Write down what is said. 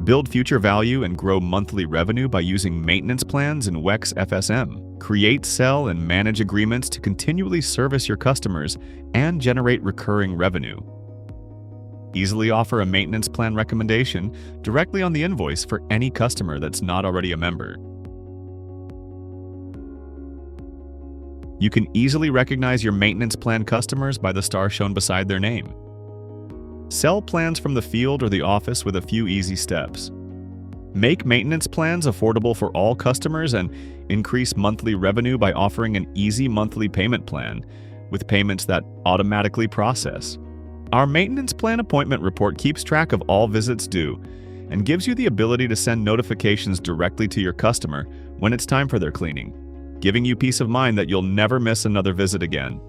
Build future value and grow monthly revenue by using maintenance plans in WEX FSM. Create, sell, and manage agreements to continually service your customers and generate recurring revenue. Easily offer a maintenance plan recommendation directly on the invoice for any customer that's not already a member. You can easily recognize your maintenance plan customers by the star shown beside their name. Sell plans from the field or the office with a few easy steps. Make maintenance plans affordable for all customers and increase monthly revenue by offering an easy monthly payment plan with payments that automatically process. Our maintenance plan appointment report keeps track of all visits due and gives you the ability to send notifications directly to your customer when it's time for their cleaning, giving you peace of mind that you'll never miss another visit again.